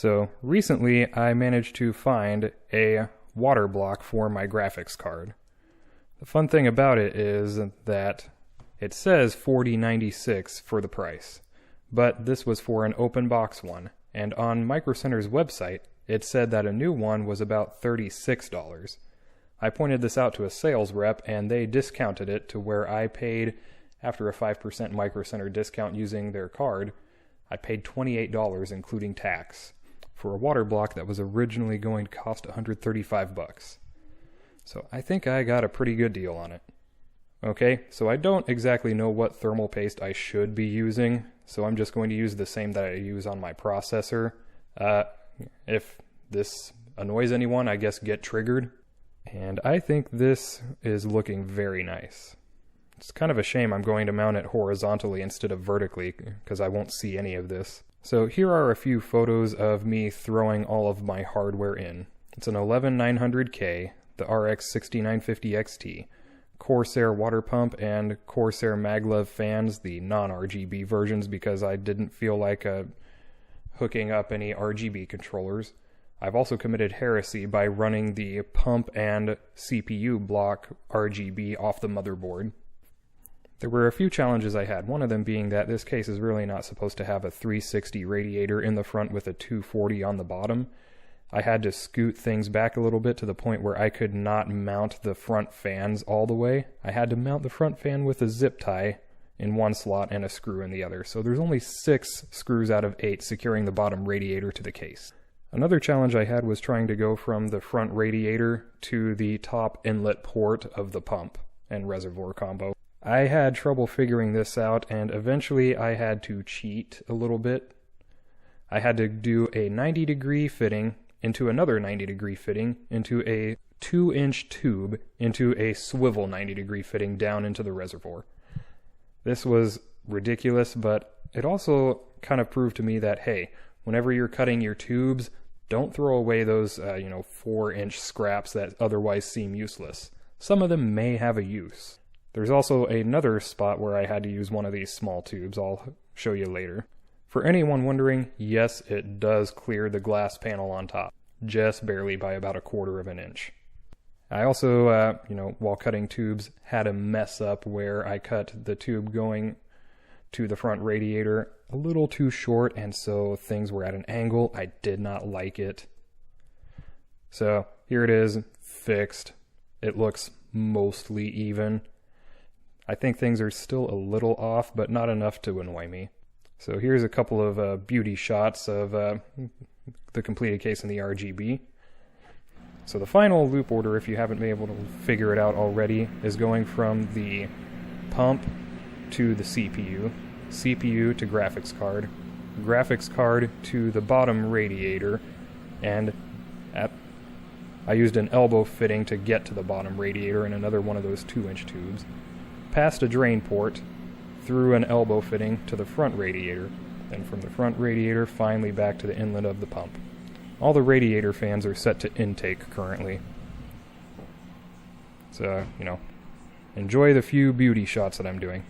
So recently I managed to find a water block for my graphics card. The fun thing about it is that it says $40.96 for the price, but this was for an open box one, and on Microcenter's website it said that a new one was about $36. I pointed this out to a sales rep and they discounted it to where I paid, after a 5% Microcenter discount using their card, I paid $28 including tax for a water block that was originally going to cost $135. So I think I got a pretty good deal on it. Okay, so I don't exactly know what thermal paste I should be using, so I'm just going to use the same that I use on my processor. If this annoys anyone, I guess get triggered. And I think this is looking very nice. It's kind of a shame I'm going to mount it horizontally instead of vertically, because I won't see any of this. So here are a few photos of me throwing all of my hardware in. It's an 11900K, the RX6950XT, Corsair water pump, and Corsair maglev fans, the non-RGB versions, because I didn't feel like hooking up any RGB controllers. I've also committed heresy by running the pump and CPU block RGB off the motherboard. There were a few challenges I had, one of them being that this case is really not supposed to have a 360 radiator in the front with a 240 on the bottom. I had to scoot things back a little bit to the point where I could not mount the front fans all the way. I had to mount the front fan with a zip tie in one slot and a screw in the other, so there's only 6 screws out of 8 securing the bottom radiator to the case. Another challenge I had was trying to go from the front radiator to the top inlet port of the pump and reservoir combo. I had trouble figuring this out, and eventually I had to cheat a little bit. I had to do a 90-degree fitting into another 90-degree fitting into a 2-inch tube into a swivel 90-degree fitting down into the reservoir. This was ridiculous, but it also kind of proved to me that, hey, whenever you're cutting your tubes, don't throw away those 4-inch scraps that otherwise seem useless. Some of them may have a use. There's also another spot where I had to use one of these small tubes. I'll show you later. For anyone wondering, yes, it does clear the glass panel on top, just barely by about 1/4 of an inch. I also, while cutting tubes, had a mess up where I cut the tube going to the front radiator a little too short, and so things were at an angle. I did not like it. So here it is, fixed. It looks mostly even. I think things are still a little off, but not enough to annoy me. So here's a couple of beauty shots of the completed case in the RGB. So the final loop order, if you haven't been able to figure it out already, is going from the pump to the CPU, CPU to graphics card to the bottom radiator, and I used an elbow fitting to get to the bottom radiator and another one of those 2-inch tubes, past a drain port, through an elbow fitting to the front radiator, then from the front radiator finally back to the inlet of the pump. All the radiator fans are set to intake currently. So, enjoy the few beauty shots that I'm doing.